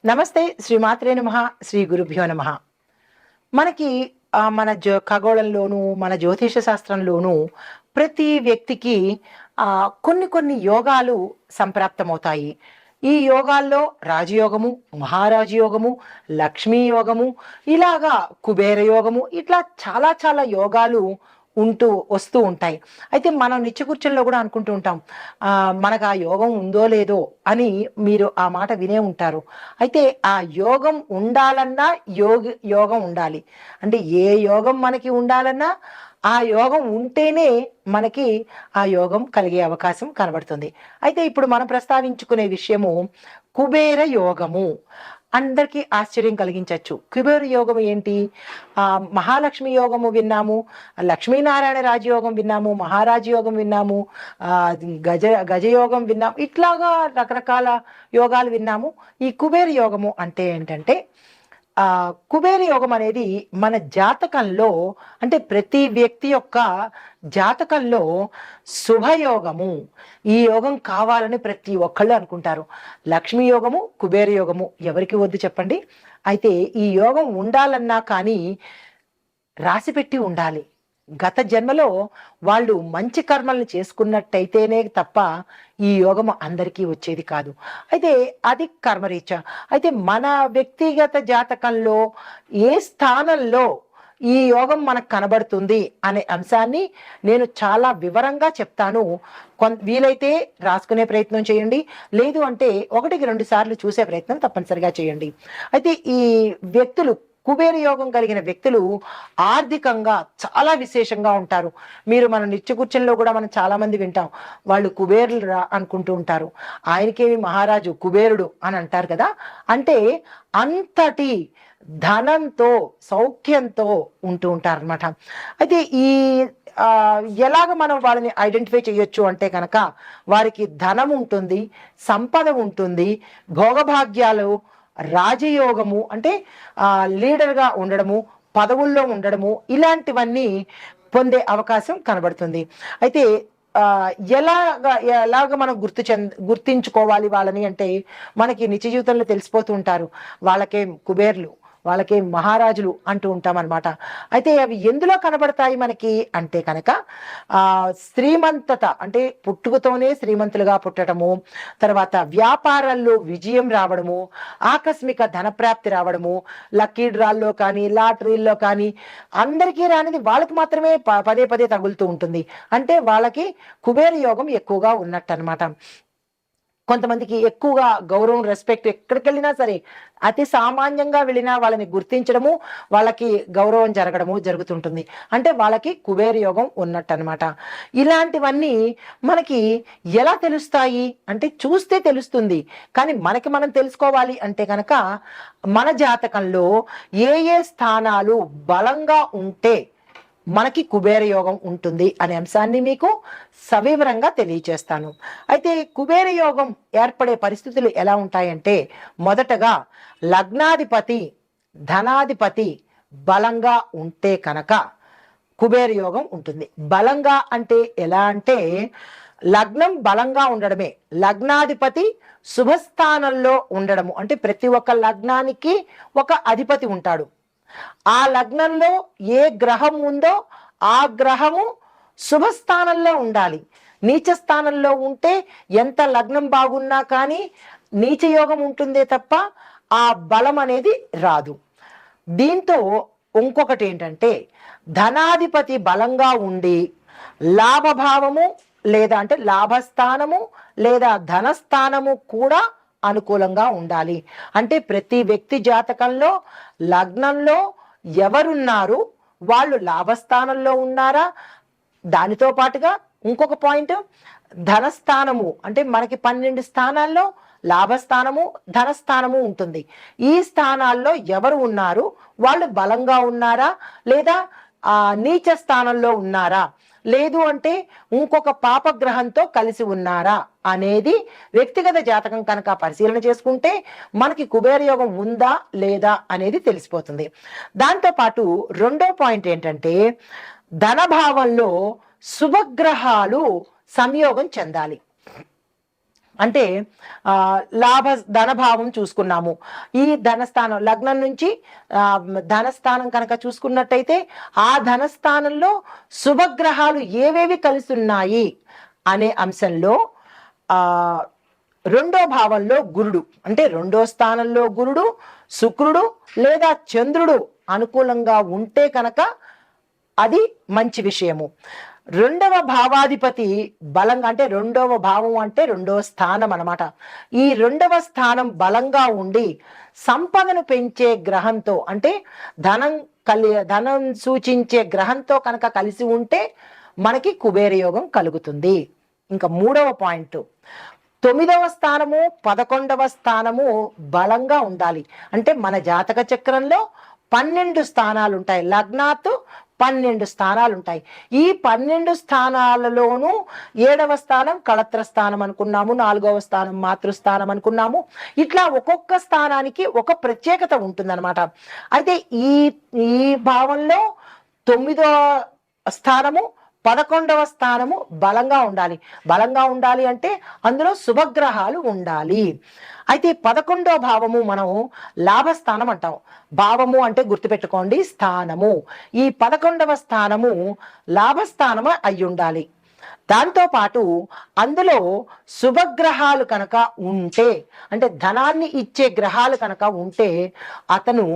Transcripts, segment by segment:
నమస్తే. శ్రీమాత్రే నమః. శ్రీ గురుభ్యో నమః. మనకి మన ఖగోళంలోనూ, మన జ్యోతిష శాస్త్రంలోనూ ప్రతి వ్యక్తికి కొన్ని కొన్ని యోగాలు సంప్రాప్తమవుతాయి. ఈ యోగాల్లో రాజయోగము, మహారాజయోగము, లక్ష్మీ యోగము, ఇలాగా కుబేర యోగము, ఇట్లా చాలా చాలా యోగాలు వస్తూ ఉంటాయి. అయితే మనం నిత్యకృత్యంలో కూడా అనుకుంటూ ఉంటాం, మనకు ఆ యోగం ఉందో లేదో అని. మీరు ఆ మాట వినే ఉంటారు. అయితే ఆ యోగం ఉండాలన్నా యోగం ఉండాలి. అంటే ఏ యోగం మనకి ఉండాలన్నా ఆ యోగం ఉంటేనే మనకి ఆ యోగం కలిగే అవకాశం కనబడుతుంది. అయితే ఇప్పుడు మనం ప్రస్తావించుకునే విషయము కుబేర యోగము. అందరికీ ఆశ్చర్యం కలిగించవచ్చు. కుబేర యోగం ఏంటి? మహాలక్ష్మి యోగము విన్నాము, లక్ష్మీనారాయణ రాజయోగం విన్నాము, మహారాజయోగం విన్నాము, గజయోగం విన్నాము, ఇట్లాగా రకరకాల యోగాలు విన్నాము. ఈ కుబేర యోగము అంటే ఏంటంటే, కుబేర యోగం అనేది మన జాతకంలో, అంటే ప్రతి వ్యక్తి యొక్క జాతకంలో శుభయోగము. ఈ యోగం కావాలని ప్రతి ఒక్కళ్ళు అనుకుంటారు. లక్ష్మీ యోగము, కుబేర యోగము ఎవరికి వద్దు చెప్పండి? అయితే ఈ యోగం ఉండాలన్నా కానీ రాసిపెట్టి ఉండాలి. గత జన్మలో వాళ్ళు మంచి కర్మల్ని చేసుకున్నట్టయితేనే తప్ప ఈ యోగము అందరికీ వచ్చేది కాదు. అయితే అది కర్మరీత్యా. అయితే మన వ్యక్తిగత జాతకంలో ఏ స్థానంలో ఈ యోగం మనకు కనబడుతుంది అనే అంశాన్ని నేను చాలా వివరంగా చెప్తాను. వీలైతే రాసుకునే ప్రయత్నం చేయండి, లేదు అంటే 1-2 సార్లు చూసే ప్రయత్నం తప్పనిసరిగా చేయండి. అయితే ఈ వ్యక్తులు, కుబేర యోగం కలిగిన వ్యక్తులు ఆర్థికంగా చాలా విశేషంగా ఉంటారు. మీరు మన నిత్యకృత్యంలో కూడా మనం చాలా మంది వింటాం, వాళ్ళు కుబేరులు అనుకుంటూ ఉంటారు. ఆయనకేమి మహారాజు కుబేరుడు అని అంటారు కదా. అంటే అంతటి ధనంతో, సౌఖ్యంతో ఉంటూ ఉంటారు అనమాట. అయితే ఈ ఎలాగ మనం వాళ్ళని ఐడెంటిఫై చేయొచ్చు అంటే కనుక, వారికి ధనం ఉంటుంది, సంపద ఉంటుంది, భోగభాగ్యాలు, రాజయోగము అంటే లీడర్గా ఉండడము, పదవుల్లో ఉండడము, ఇలాంటివన్నీ పొందే అవకాశం కనబడుతుంది. అయితే ఎలాగ మనం గుర్తించుకోవాలి వాళ్ళని అంటే, మనకి నిత్య జీవితంలో తెలిసిపోతూ ఉంటారు. వాళ్ళకే కుబేర్లు, వాళ్ళకే మహారాజులు అంటూ ఉంటాం అనమాట. అయితే అవి ఎందులో కనబడతాయి మనకి అంటే కనుక, శ్రీమంతత అంటే పుట్టుకతోనే శ్రీమంతులుగా పుట్టడము, తర్వాత వ్యాపారాల్లో విజయం రావడము, ఆకస్మిక ధనప్రాప్తి రావడము, లక్కీ డ్రాల్లో కానీ లాటరీల్లో కానీ అందరికీ రానిది వాళ్ళకి మాత్రమే పదే పదే తగులుతూ ఉంటుంది. అంటే వాళ్ళకి కుబేర యోగం ఎక్కువగా ఉన్నట్టు అనమాట. కొంతమందికి ఎక్కువగా గౌరవం, రెస్పెక్ట్, ఎక్కడికి వెళ్ళినా సరే అతి సామాన్యంగా వెళ్ళినా వాళ్ళని గుర్తించడము, వాళ్ళకి గౌరవం జరగడము జరుగుతుంటుంది. అంటే వాళ్ళకి కుబేర యోగం ఉన్నట్టు అనమాట. ఇలాంటివన్నీ మనకి ఎలా తెలుస్తాయి అంటే, చూస్తే తెలుస్తుంది. కానీ మనకి మనం తెలుసుకోవాలి అంటే కనుక, మన జాతకంలో ఏ ఏ స్థానాలు బలంగా ఉంటే మనకి కుబేర యోగం ఉంటుంది అనే అంశాన్ని మీకు సవివరంగా తెలియచేస్తాను. అయితే కుబేర యోగం ఏర్పడే పరిస్థితులు ఎలా ఉంటాయంటే, మొదటగా లగ్నాధిపతి, ధనాధిపతి బలంగా ఉంటే కనుక కుబేర యోగం ఉంటుంది. బలంగా అంటే ఎలా అంటే, లగ్నం బలంగా ఉండడమే, లగ్నాధిపతి శుభస్థానంలో ఉండడము. అంటే ప్రతి ఒక్క లగ్నానికి ఒక అధిపతి ఉంటాడు. ఆ లగ్నంలో ఏ గ్రహం ఉందో ఆ గ్రహము శుభస్థానంలో ఉండాలి. నీచ స్థానంలో ఉంటే ఎంత లగ్నం బాగున్నా కానీ నీచయోగం ఉంటుందే తప్ప ఆ బలం అనేది రాదు. దీంతో ఇంకొకటి ఏంటంటే, ధనాధిపతి బలంగా ఉండి లాభభావము లేదా అంటే లాభస్థానము లేదా ధనస్థానము కూడా అనుకూలంగా ఉండాలి. అంటే ప్రతి వ్యక్తి జాతకంలో లగ్నంలో ఎవరున్నారు, వాళ్ళు లాభస్థానంలో ఉన్నారా, దానితో పాటుగా ఇంకొక పాయింట్ ధనస్థానము. అంటే మనకి 12 స్థానాల్లో లాభస్థానము, ధనస్థానము ఉంటుంది. ఈ స్థానాల్లో ఎవరు ఉన్నారు, వాళ్ళు బలంగా ఉన్నారా లేదా నీచ స్థానంలో ఉన్నారా, లేదు అంటే ఇంకొక పాపగ్రహంతో కలిసి ఉన్నారా అనేది వ్యక్తిగత జాతకం కనుక పరిశీలన చేసుకుంటే మనకి కుబేర యోగం ఉందా లేదా అనేది తెలిసిపోతుంది. దాంతోపాటు రెండో పాయింట్ ఏంటంటే, ధనభావంలో శుభగ్రహాలు సంయోగం చెందాలి. అంటే లాభ ధనభావం చూసుకున్నాము. ఈ ధనస్థానం లగ్నం నుంచి ధనస్థానం కనుక చూసుకున్నట్టయితే ఆ ధనస్థానంలో శుభగ్రహాలు ఏవేవి కలిసి ఉన్నాయి అనే అంశంలో రెండో భావంలో గురుడు, అంటే రెండో స్థానంలో గురుడు, శుక్రుడు లేదా చంద్రుడు అనుకూలంగా ఉంటే కనుక అది మంచి విషయము. రెండవ భావాధిపతి బలంగా, అంటే రెండవ భావం అంటే రెండవ స్థానం అన్నమాట. ఈ రెండవ స్థానం బలంగా ఉండి సంపదను పెంచే గ్రహంతో, అంటే ధనం సూచించే గ్రహంతో కనుక కలిసి ఉంటే మనకి కుబేర యోగం కలుగుతుంది. ఇంకా మూడవ పాయింట్, 9వ స్థానము 11వ స్థానము బలంగా ఉండాలి. అంటే మన జాతక చక్రంలో 12 స్థానాలు ఉంటాయి. లగ్నాత్ 12 స్థానాలు ఉంటాయి. ఈ 12 స్థానాలలోనూ 7వ స్థానం కళత్ర స్థానం అనుకున్నాము, 4వ స్థానం మాతృస్థానం అనుకున్నాము. ఇట్లా ఒక్కొక్క స్థానానికి ఒక ప్రత్యేకత ఉంటుందన్నమాట. అయితే ఈ ఈ భావంలో 9వ స్థానము 11వ స్థానము బలంగా ఉండాలి. బలంగా ఉండాలి అంటే అందులో శుభగ్రహాలు ఉండాలి. అయితే 11వ భావము మనం లాభస్థానం అంటాం. భావము అంటే గుర్తుపెట్టుకోండి, స్థానము. ఈ 11వ స్థానము లాభస్థానము అయి ఉండాలి. దాంతోపాటు అందులో శుభగ్రహాలు కనుక ఉంటే, అంటే ధనాన్ని ఇచ్చే గ్రహాలు కనుక ఉంటే అతను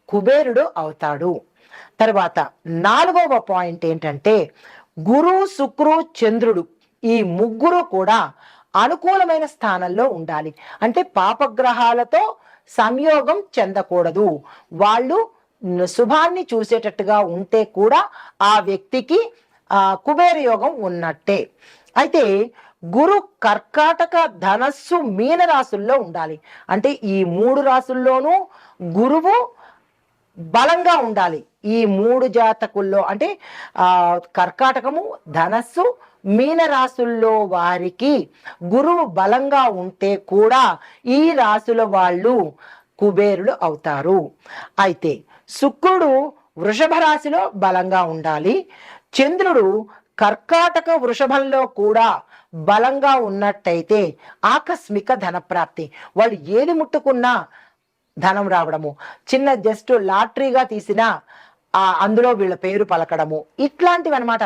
కుబేరుడు అవుతాడు. తర్వాత 4వ పాయింట్ ఏంటంటే గురు, శుక్రు, చంద్రుడు ఈ ముగ్గురు కూడా అనుకూలమైన స్థానంలో ఉండాలి. అంటే పాపగ్రహాలతో సంయోగం చెందకూడదు. వాళ్ళు శుభాన్ని చూసేటట్టుగా ఉంటే కూడా ఆ వ్యక్తికి కుబేర యోగం ఉన్నట్టే. అయితే గురు కర్కాటక, ధనస్సు, మీన రాశుల్లో ఉండాలి. అంటే ఈ 3 రాశుల్లోనూ గురువు బలంగా ఉండాలి. ఈ 3 జాతకుల్లో, అంటే కర్కాటకము, ధనస్సు, మీన రాశుల్లో వారికి గురువు బలంగా ఉంటే కూడా ఈ రాశుల వాళ్ళు కుబేరులు అవుతారు. అయితే శుక్రుడు వృషభ రాశిలో బలంగా ఉండాలి. చంద్రుడు కర్కాటక, వృషభంలో కూడా బలంగా ఉన్నట్టయితే ఆకస్మిక ధనప్రాప్తి, వాళ్ళు ఏది ముట్టుకున్నా ధనం రావడము, చిన్న జస్ట్ లాటరీగా తీసిన అందులో వీళ్ళ పేరు పలకడము, ఇట్లాంటివి అనమాట.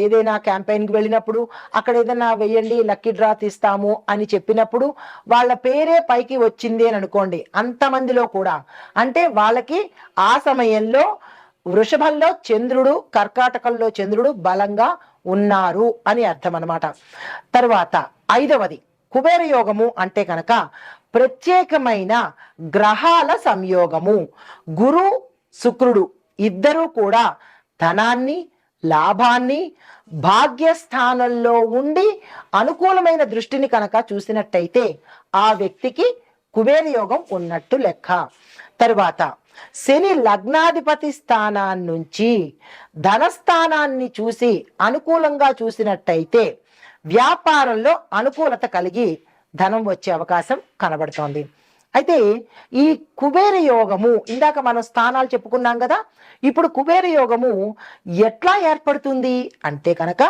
ఏదైనా క్యాంపెయిన్కి వెళ్ళినప్పుడు అక్కడ ఏదైనా వెయ్యండి లక్కీ డ్రా తీస్తాము అని చెప్పినప్పుడు వాళ్ళ పేరే పైకి వచ్చింది అని అనుకోండి, అంతమందిలో కూడా, అంటే వాళ్ళకి ఆ సమయంలో వృషభంలో చంద్రుడు, కర్కాటకంలో చంద్రుడు బలంగా ఉన్నారు అని అర్థం అనమాట. తర్వాత 5వది కుబేర యోగము అంటే కనుక ప్రత్యేకమైన గ్రహాల సంయోగము. గురు, శుక్రుడు ఇద్దరూ కూడా ధనాన్ని, లాభాన్ని భాగ్యస్థానంలో ఉండి అనుకూలమైన దృష్టిని కనుక చూసినట్టయితే ఆ వ్యక్తికి కుబేర యోగం ఉన్నట్టు లెక్క. తరువాత శని లగ్నాధిపతి స్థానాన్ని నుంచి ధనస్థానాన్ని చూసి అనుకూలంగా చూసినట్టయితే వ్యాపారంలో అనుకూలత కలిగి ధనం వచ్చే అవకాశం కనబడుతోంది. అయితే ఈ కుబేర యోగము, ఇందాక మనం స్థానాలు చెప్పుకున్నాం కదా, ఇప్పుడు కుబేర యోగము ఎట్లా ఏర్పడుతుంది అంటే కనుక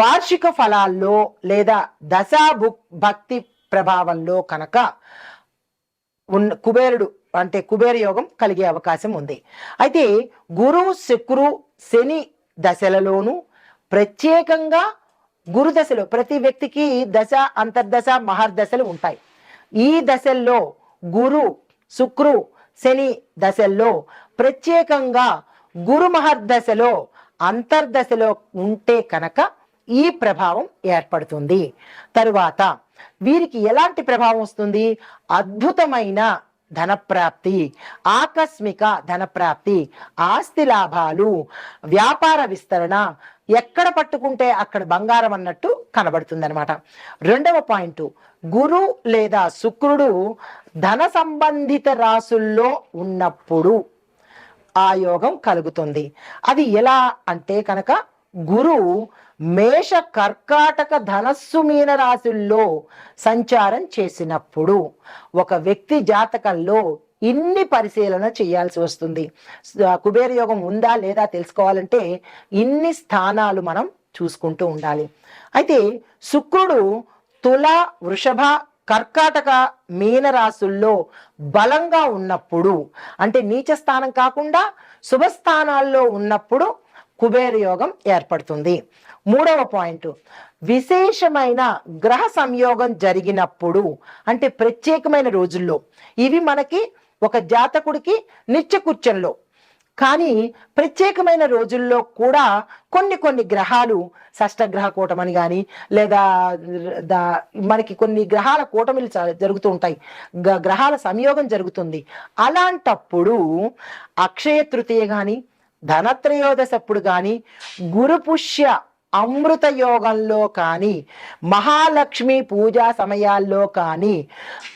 వార్షిక ఫలాల్లో లేదా దశా భక్తి ప్రభావంలో కనుక కుబేరుడు అంటే కుబేర యోగం కలిగే అవకాశం ఉంది. అయితే గురు, శుక్రు, శని దశలలోనూ ప్రత్యేకంగా గురు దశలో ప్రతి వ్యక్తికి దశ, అంతర్దశ, మహర్దశలు ఉంటాయి. ఈ దశల్లో గురు, శుక్రు, శని దశల్లో ప్రత్యేకంగా గురు మహర్దశలో, అంతర్దశలో ఉంటే కనుక ఈ ప్రభావం ఏర్పడుతుంది. తరువాత వీరికి ఎలాంటి ప్రభావం వస్తుంది? అద్భుతమైన ధనప్రాప్తి, ఆకస్మిక ధనప్రాప్తి, ఆస్తి లాభాలు, వ్యాపార విస్తరణ, ఎక్కడ పట్టుకుంటే అక్కడ బంగారం అన్నట్టు కనబడుతుంది అనమాట. 2వ పాయింట్, గురు లేదా శుక్రుడు ధన సంబంధిత రాసుల్లో ఉన్నప్పుడు ఆ యోగం కలుగుతుంది. అది ఎలా అంటే కనుక గురు మేష, కర్కాటక, ధనస్సు, మీన రాశుల్లో సంచారం చేసినప్పుడు ఒక వ్యక్తి జాతకంలో ఇన్ని పరిశీలన చేయాల్సి వస్తుంది. కుబేర యోగం ఉందా లేదా తెలుసుకోవాలంటే ఇన్ని స్థానాలు మనం చూసుకుంటూ ఉండాలి. అయితే శుక్రుడు తుల, వృషభ, కర్కాటక, మీన రాసుల్లో బలంగా ఉన్నప్పుడు, అంటే నీచ స్థానం కాకుండా శుభస్థానాల్లో ఉన్నప్పుడు కుబేర యోగం ఏర్పడుతుంది. మూడవ పాయింట్, విశేషమైన గ్రహ సంయోగం జరిగినప్పుడు, అంటే ప్రత్యేకమైన రోజుల్లో. ఇవి మనకి ఒక జాతకుడికి నిత్యకృత్యంలో, కానీ ప్రత్యేకమైన రోజుల్లో కూడా కొన్ని కొన్ని గ్రహాలు షష్టగ్రహ కూటమని కానీ, లేదా మనకి కొన్ని గ్రహాల కూటమిలు జరుగుతూ ఉంటాయి, గ్రహాల సంయోగం జరుగుతుంది. అలాంటప్పుడు అక్షయ తృతీయ కానీ, ధనత్రయోదశప్పుడు కానీ, గురుపుష్య అమృత యోగంలో కానీ, మహాలక్ష్మి పూజా సమయాల్లో కానీ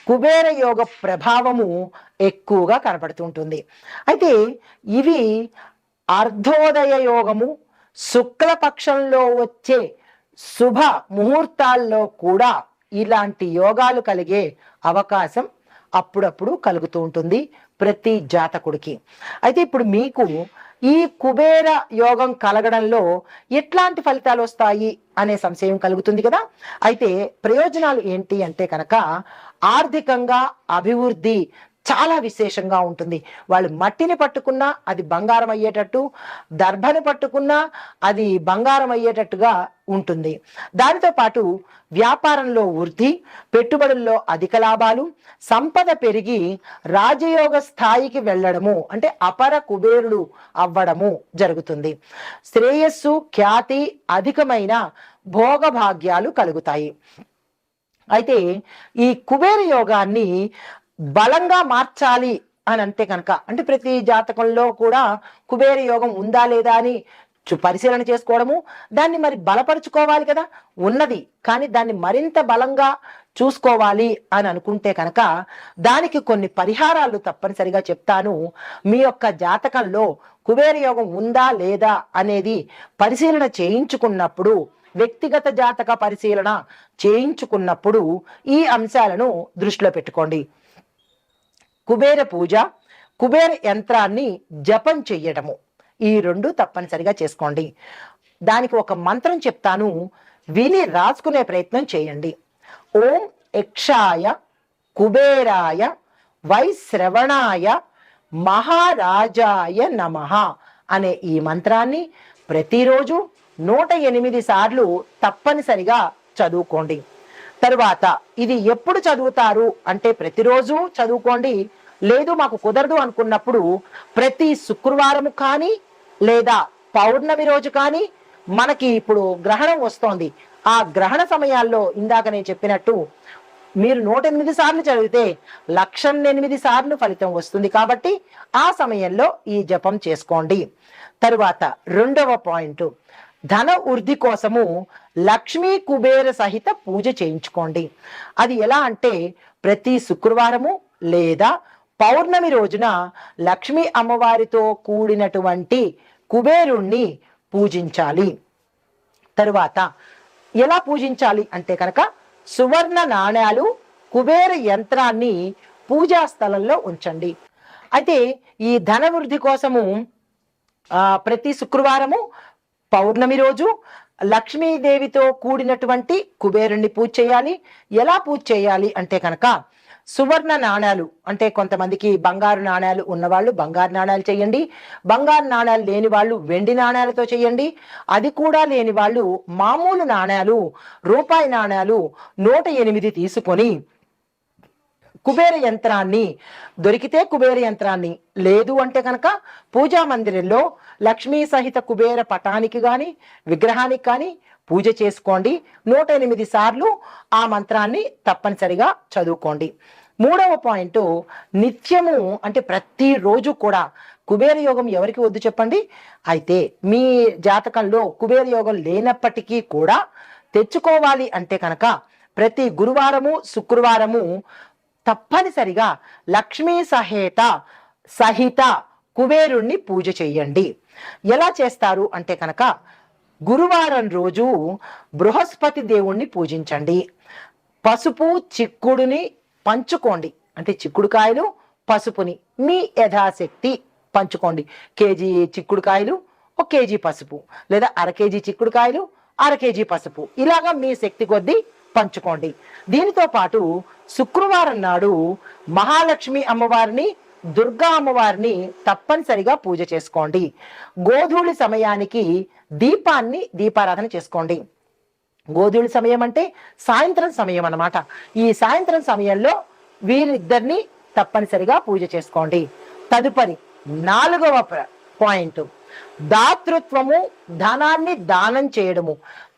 కుబేర యోగ ప్రభావము ఎక్కువగా కనపడుతుంటుంది. అయితే ఇవి అర్ధోదయ యోగము, శుక్లపక్షంలో వచ్చే శుభ ముహూర్తాల్లో కూడా ఇలాంటి యోగాలు కలిగే అవకాశం అప్పుడప్పుడు కలుగుతూ ఉంటుంది ప్రతి జాతకుడికి. అయితే ఇప్పుడు మీకు ఈ కుబేర యోగం కలగడంలో ఎట్లాంటి ఫలితాలు వస్తాయి అనే సంశయం కలుగుతుంది కదా. అయితే ప్రయోజనాలు ఏంటి అంటే కనుక, ఆర్థికంగా అభివృద్ధి చాలా విశేషంగా ఉంటుంది. వాళ్ళు మట్టిని పట్టుకున్నా అది బంగారం అయ్యేటట్టు, దర్భని పట్టుకున్నా అది బంగారం అయ్యేటట్టుగా ఉంటుంది. దానితో పాటు వ్యాపారంలో వృద్ధి, పెట్టుబడుల్లో అధిక లాభాలు, సంపద పెరిగి రాజయోగ స్థాయికి వెళ్ళడము, అంటే అపర కుబేరుడు అవ్వడము జరుగుతుంది. శ్రేయస్సు, ఖ్యాతి, అధికమైన భోగభాగ్యాలు కలుగుతాయి. అయితే ఈ కుబేర యోగాన్ని బలంగా మార్చాలి అని అంటే కనుక, అంటే ప్రతి జాతకంలో కూడా కుబేర యోగం ఉందా లేదా అని పరిశీలన చేసుకోవడము, దాన్ని మరి బలపరుచుకోవాలి కదా. ఉన్నది కానీ దాన్ని మరింత బలంగా చూసుకోవాలి అని అనుకుంటే కనుక దానికి కొన్ని పరిహారాలు తప్పనిసరిగా చెప్తాను. మీ యొక్క జాతకంలో కుబేర యోగం ఉందా లేదా అనేది పరిశీలన చేయించుకున్నప్పుడు, వ్యక్తిగత జాతక పరిశీలన చేయించుకున్నప్పుడు ఈ అంశాలను దృష్టిలో పెట్టుకోండి. కుబేర పూజ, కుబేర యంత్రాన్ని జపం చెయ్యడము, ఈ రెండు తప్పనిసరిగా చేసుకోండి. దానికి ఒక మంత్రం చెప్తాను, విని రాసుకునే ప్రయత్నం చేయండి. ఓం యక్షాయ కుబేరాయ వైశ్రవణాయ మహారాజాయ నమః అనే ఈ మంత్రాన్ని ప్రతిరోజు 108 సార్లు తప్పనిసరిగా చదువుకోండి. తరువాత ఇది ఎప్పుడు చదువుతారు అంటే ప్రతిరోజు చదువుకోండి. లేదు మాకు కుదరదు అనుకున్నప్పుడు ప్రతి శుక్రవారం కానీ, లేదా పౌర్ణమి రోజు కానీ, మనకి ఇప్పుడు గ్రహణం వస్తోంది, ఆ గ్రహణ సమయాల్లో ఇందాక నేను చెప్పినట్టు మీరు 108 సార్లు చదివితే 108 సార్లు ఫలితం వస్తుంది. కాబట్టి ఆ సమయంలో ఈ జపం చేసుకోండి. తరువాత రెండవ పాయింట్, ధన వృద్ధి కోసము లక్ష్మీ కుబేర సహిత పూజ చేయించుకోండి. అది ఎలా అంటే ప్రతి శుక్రవారము లేదా పౌర్ణమి రోజున లక్ష్మీ అమ్మవారితో కూడినటువంటి కుబేరుణ్ణి పూజించాలి. తరువాత ఎలా పూజించాలి అంటే కనుక, సువర్ణ నాణ్యాలు, కుబేర యంత్రాన్ని పూజా స్థలంలో ఉంచండి. అయితే ఈ ధన వృద్ధి కోసము ప్రతి శుక్రవారము, పౌర్ణమి రోజు లక్ష్మీదేవితో కూడినటువంటి కుబేరుణ్ణి పూజ చేయాలి. ఎలా పూజ చేయాలి అంటే కనుక, సువర్ణ నాణ్యాలు, అంటే కొంతమందికి బంగారు నాణ్యాలు ఉన్నవాళ్ళు బంగారు నాణ్యాలు చేయండి, బంగారు నాణ్యాలు లేని వాళ్ళు వెండి నాణ్యాలతో చేయండి, అది కూడా లేని వాళ్ళు మామూలు నాణ్యాలు, రూపాయి నాణ్యాలు 108 తీసుకొని కుబేర యంత్రాన్ని, దొరికితే కుబేర యంత్రాన్ని, లేదు అంటే కనుక పూజా మందిరంలో లక్ష్మీ సహిత కుబేర పటానికి కానీ విగ్రహానికి కానీ పూజ చేసుకోండి. 108 సార్లు ఆ మంత్రాన్ని తప్పనిసరిగా చదువుకోండి. మూడవ పాయింట్, నిత్యము అంటే ప్రతిరోజు కూడా కుబేర యోగం ఎవరికి వద్దు చెప్పండి. అయితే మీ జాతకంలో కుబేర యోగం లేనప్పటికీ కూడా తెచ్చుకోవాలి అంటే కనుక ప్రతి గురువారము, శుక్రవారము తప్పనిసరిగా లక్ష్మీ సహిత కుబేరుణ్ణి పూజ చెయ్యండి. ఎలా చేస్తారు అంటే కనుక, గురువారం రోజు బృహస్పతి దేవుణ్ణి పూజించండి. పసుపు చిక్కుడుని పంచుకోండి, అంటే చిక్కుడుకాయలు పసుపుని మీ యథాశక్తి పంచుకోండి. కేజీ చిక్కుడుకాయలు 1 కేజీ పసుపు, లేదా 1/2 కేజీ చిక్కుడుకాయలు 1/2 కేజీ పసుపు, ఇలాగా మీ శక్తి కొద్దీ పంచుకోండి. దీనితో పాటు శుక్రవారం నాడు మహాలక్ష్మి అమ్మవారిని, దుర్గా అమ్మవారిని తప్పనిసరిగా పూజ చేసుకోండి. గోధూళి సమయానికి దీపారాధన చేసుకోండి. గోధూళి సమయం అంటే సాయంత్రం సమయం అన్నమాట. ఈ సాయంత్రం సమయంలో వీరిద్దరిని తప్పనిసరిగా పూజ చేసుకోండి. తదుపరి 4వ పాయింట్, దాతృత్వము, ధనాన్ని దానం చేయడము.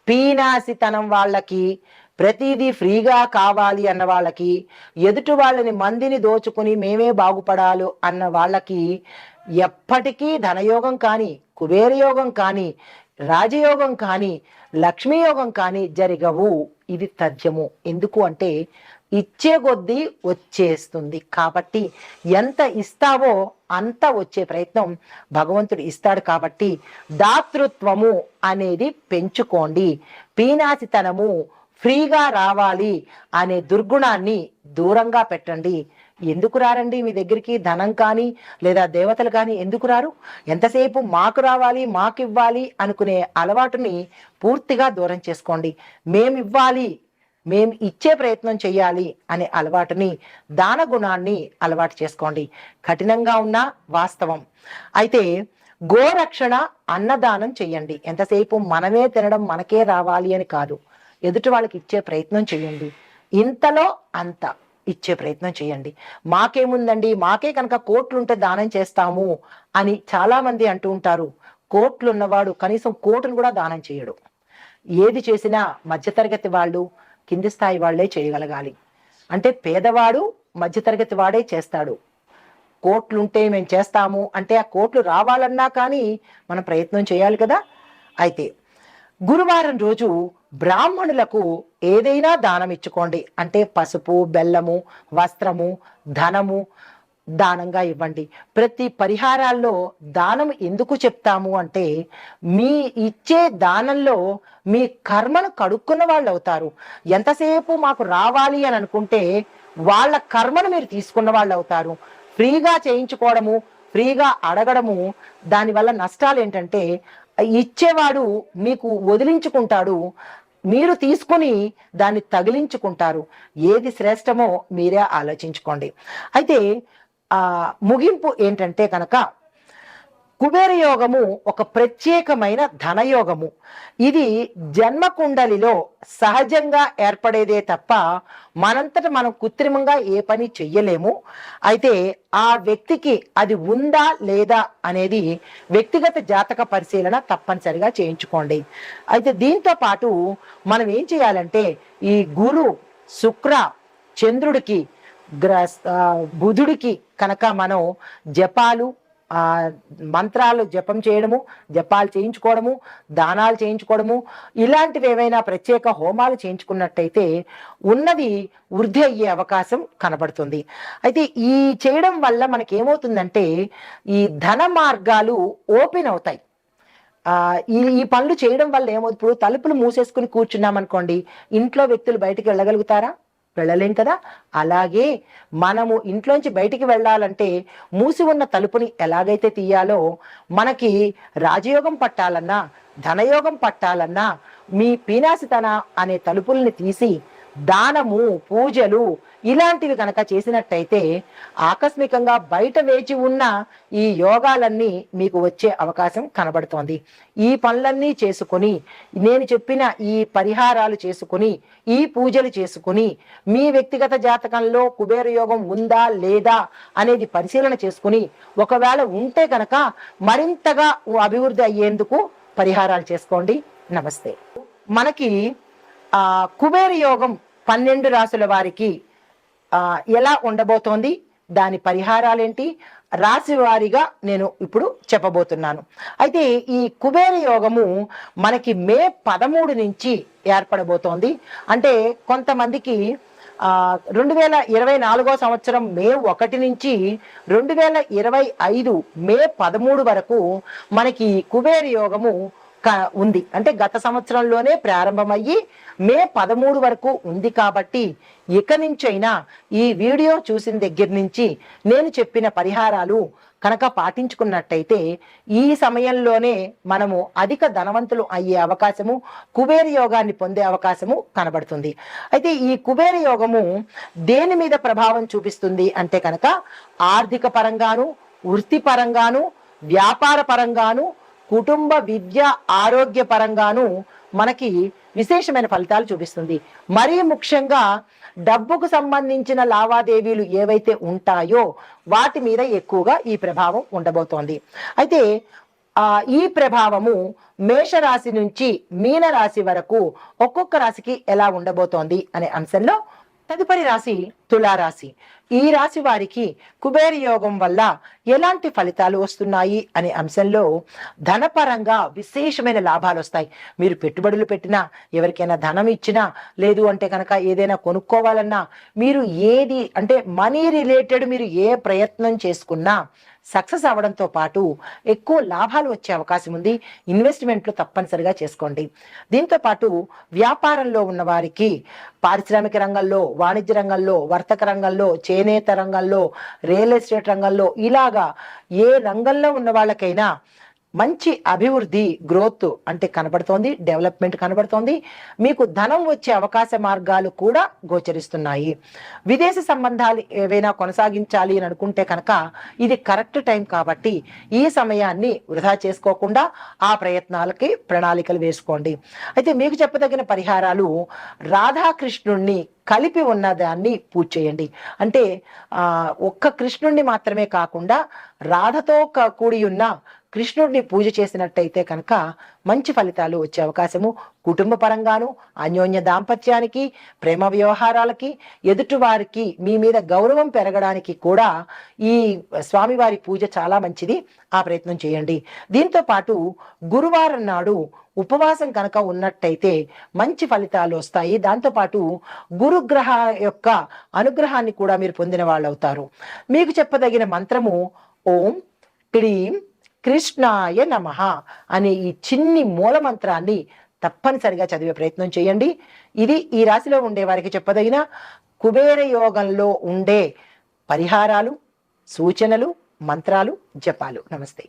పీనాసితనం వాళ్ళకి, ప్రతిదీ ఫ్రీగా కావాలి అన్న వాళ్ళకి, ఎదుటి వాళ్ళని మందిని దోచుకుని మేమే బాగుపడాలి అన్న వాళ్ళకి ఎప్పటికీ ధనయోగం కానీ, కుబేరయోగం కానీ, రాజయోగం కానీ, లక్ష్మీయోగం కానీ జరగవు. ఇది తథ్యము. ఎందుకు అంటే ఇచ్చే కొద్దీ వచ్చేస్తుంది. కాబట్టి ఎంత ఇస్తావో అంత వచ్చే ప్రయత్నం భగవంతుడు ఇస్తాడు. కాబట్టి దాతృత్వము అనేది పెంచుకోండి. పీనాసితనము, ఫ్రీగా రావాలి అనే దుర్గుణాన్ని దూరంగా పెట్టండి. ఎందుకు రారండి మీ దగ్గరికి? ధనం కానీ లేదా దేవతలు కానీ ఎందుకు రారు? ఎంతసేపు మాకు రావాలి, మాకు ఇవ్వాలి అనుకునే అలవాటుని పూర్తిగా దూరం చేసుకోండి. మేమివ్వాలి, మేము ఇచ్చే ప్రయత్నం చేయాలి అనే అలవాటుని, దాన గుణాన్ని అలవాటు చేసుకోండి. కఠినంగా ఉన్న వాస్తవం. అయితే గోరక్షణ, అన్నదానం చెయ్యండి. ఎంతసేపు మనమే తినడం, మనకే రావాలి అని కాదు, ఎదుటి వాళ్ళకి ఇచ్చే ప్రయత్నం చేయండి. ఇంతలో అంత ఇచ్చే ప్రయత్నం చేయండి. మాకేముందండి, మాకే కనుక కోట్లుంటే దానం చేస్తాము అని చాలా మంది అంటూ ఉంటారు. కోట్లు ఉన్నవాడు కనీసం కోటును కూడా దానం చేయడు. ఏది చేసినా మధ్యతరగతి వాళ్ళు, కింది స్థాయి వాళ్లే చేయగలగాలి. అంటే పేదవాడు, మధ్యతరగతి వాడే చేస్తాడు. కోట్లుంటే మేము చేస్తాము అంటే ఆ కోట్లు రావాలన్నా కానీ మనం ప్రయత్నం చేయాలి కదా. అయితే గురువారం రోజు బ్రాహ్మణులకు ఏదైనా దానం ఇచ్చుకోండి. అంటే పసుపు, బెల్లము, వస్త్రము, ధనము దానంగా ఇవ్వండి. ప్రతి పరిహారాల్లో దానం ఎందుకు చెప్తాము అంటే మీ ఇచ్చే దానంలో మీ కర్మను కడుక్కున్న వాళ్ళు అవుతారు. ఎంతసేపు మాకు రావాలి అని అనుకుంటే వాళ్ళ కర్మను మీరు తీసుకున్న వాళ్ళు అవుతారు. ఫ్రీగా చేయించుకోవడము, ఫ్రీగా అడగడము, దానివల్ల నష్టాలు ఏంటంటే ఇచ్చేవాడు మీకు వదిలించుకుంటాడు, మీరు తీసుకుని దాన్ని తగిలించుకుంటారు. ఏది శ్రేష్టమో మీరే ఆలోచించుకోండి. అయితే ముగింపు ఏంటంటే కనుక కుబేర యోగము ఒక ప్రత్యేకమైన ధనయోగము. ఇది జన్మకుండలిలో సహజంగా ఏర్పడేదే తప్ప మనంతట మనం కృత్రిమంగా ఏ పని చెయ్యలేము. అయితే ఆ వ్యక్తికి అది ఉందా లేదా అనేది వ్యక్తిగత జాతక పరిశీలన తప్పనిసరిగా చేయించుకోండి. అయితే దీంతో పాటు మనం ఏం చేయాలంటే ఈ గురు, శుక్ర, చంద్రుడికి, బుధుడికి కనుక మనం జపాలు, మంత్రాలు జపం చేయడము, జపాలు చేయించుకోవడము, దానాలు చేయించుకోవడము, ఇలాంటివి ఏవైనా ప్రత్యేక హోమాలు చేయించుకున్నట్టయితే ఉన్నది వృద్ధి అయ్యే అవకాశం కనబడుతుంది. అయితే ఈ చేయడం వల్ల మనకేమవుతుందంటే ఈ ధన మార్గాలు ఓపెన్ అవుతాయి. ఈ పనులు చేయడం వల్ల ఏమవుతుంది, ఇప్పుడు తలుపులు మూసేసుకుని కూర్చున్నామనుకోండి, ఇంట్లో వ్యక్తులు బయటికి వెళ్ళగలుగుతారా? వెళ్ళలేం కదా. అలాగే మనము ఇంట్లోంచి బయటికి వెళ్ళాలంటే మూసి ఉన్న తలుపుని ఎలాగైతే తీయాలో, మనకి రాజయోగం పట్టాలన్నా, ధనయోగం పట్టాలన్నా మీ పీనాసితన అనే తలుపుల్ని తీసి దానము, పూజలు ఇలాంటివి కనుక చేసినట్టయితే ఆకస్మికంగా బయట వేచి ఉన్న ఈ యోగాలన్నీ మీకు వచ్చే అవకాశం కనబడుతోంది. ఈ పనులన్నీ చేసుకుని, నేను చెప్పిన ఈ పరిహారాలు చేసుకుని, ఈ పూజలు చేసుకుని, మీ వ్యక్తిగత జాతకంలో కుబేర యోగం ఉందా లేదా అనేది పరిశీలన చేసుకుని, ఒకవేళ ఉంటే కనుక మరింతగా అభివృద్ధి అయ్యేందుకు పరిహారాలు చేసుకోండి. నమస్తే. మనకి కుబేర యోగం 12 రాసుల వారికి ఎలా ఉండబోతోంది, దాని పరిహారాలేంటి, రాశి వారీగా నేను ఇప్పుడు చెప్పబోతున్నాను. అయితే ఈ కుబేర యోగము మనకి మే 13 నుంచి ఏర్పడబోతోంది. అంటే కొంతమందికి 2024 సంవత్సరం మే 1 నుంచి 2025 మే 13 వరకు మనకి కుబేర యోగము ఉంది. అంటే గత సంవత్సరంలోనే ప్రారంభమయ్యి మే 13 వరకు ఉంది కాబట్టి ఇక నుంచైనా ఈ వీడియో చూసిన దగ్గర నుంచి నేను చెప్పిన పరిహారాలు కనుక పాటించుకున్నట్టయితే ఈ సమయంలోనే మనము అధిక ధనవంతులు అయ్యే అవకాశము, కుబేర యోగాన్ని పొందే అవకాశము కనబడుతుంది. అయితే ఈ కుబేర యోగము దేని మీద ప్రభావం చూపిస్తుంది అంటే కనుక ఆర్థిక పరంగాను, వృత్తి పరంగాను, వ్యాపార పరంగాను, కుటుంబ విద్య ఆరోగ్య పరంగాను మనకి విశేషమైన ఫలితాలు చూపిస్తుంది. మరీ ముఖ్యంగా డబ్బుకు సంబంధించిన లావాదేవీలు ఏవైతే ఉంటాయో వాటి మీద ఎక్కువగా ఈ ప్రభావం ఉండబోతోంది. అయితే ఈ ప్రభావము మేషరాశి నుంచి మీనరాశి వరకు ఒక్కొక్క రాశికి ఎలా ఉండబోతోంది అనే అంశంలో తదుపరి రాశి తులారాశి. ఈ రాశి వారికి కుబేర యోగం వల్ల ఎలాంటి ఫలితాలు వస్తున్నాయి అనే అంశంలో ధనపరంగా విశేషమైన లాభాలు వస్తాయి. మీరు పెట్టుబడులు పెట్టినా, ఎవరికైనా ధనం ఇచ్చినా, లేదు అంటే కనుక ఏదైనా కొనుక్కోవాలన్నా, మీరు ఏది అంటే మనీ రిలేటెడ్ మీరు ఏ ప్రయత్నం చేసుకున్నా సక్సెస్ అవ్వడంతో పాటు ఎక్కువ లాభాలు వచ్చే అవకాశం ఉంది. ఇన్వెస్ట్మెంట్లు తప్పనిసరిగా చేసుకోండి. దీంతో పాటు వ్యాపారంలో ఉన్న వారికి పారిశ్రామిక రంగంలో, వాణిజ్య రంగంలో, వర్తక రంగంలో, చేనేత రంగంలో, రియల్ ఎస్టేట్ రంగంలో ఇలాగా ఏ రంగంలో ఉన్న వాళ్ళకైనా మంచి అభివృద్ధి, గ్రోత్ అంటే కనబడుతోంది, డెవలప్మెంట్ కనబడుతోంది. మీకు ధనం వచ్చే అవకాశ మార్గాలు కూడా గోచరిస్తున్నాయి. విదేశీ సంబంధాలు ఏవైనా కొనసాగించాలి అని అనుకుంటే కనుక ఇది కరెక్ట్ టైం కాబట్టి ఈ సమయాన్ని వృధా చేసుకోకుండా ఆ ప్రయత్నాలకి ప్రణాళికలు వేసుకోండి. అయితే మీకు చెప్పదగిన పరిహారాలు రాధాకృష్ణుణ్ణి కలిపి ఉన్నదాన్ని పూజ చేయండి. అంటే ఒక్క కృష్ణుణ్ణి మాత్రమే కాకుండా రాధతో కూడి ఉన్న కృష్ణుడిని పూజ చేసినట్టయితే కనుక మంచి ఫలితాలు వచ్చే అవకాశము, కుటుంబ పరంగాను, అన్యోన్య దాంపత్యానికి, ప్రేమ వ్యవహారాలకి, ఎదుటివారికి మీ మీద గౌరవం పెరగడానికి కూడా ఈ స్వామివారి పూజ చాలా మంచిది. ఆ ప్రయత్నం చేయండి. దీంతో పాటు గురువారం నాడు ఉపవాసం కనుక ఉన్నట్టయితే మంచి ఫలితాలు వస్తాయి. దాంతోపాటు గురుగ్రహ యొక్క అనుగ్రహాన్ని కూడా మీరు పొందిన వాళ్ళు అవుతారు. మీకు చెప్పదగిన మంత్రము ఓం క్లీం కృష్ణాయ నమః అనే ఈ చిన్ని మూల మంత్రాన్ని తప్పనిసరిగా చదివే ప్రయత్నం చేయండి. ఇది ఈ రాశిలో ఉండే వారికి చెప్పదగిన కుబేర యోగంలో ఉండే పరిహారాలు, సూచనలు, మంత్రాలు, జపాలు. నమస్తే.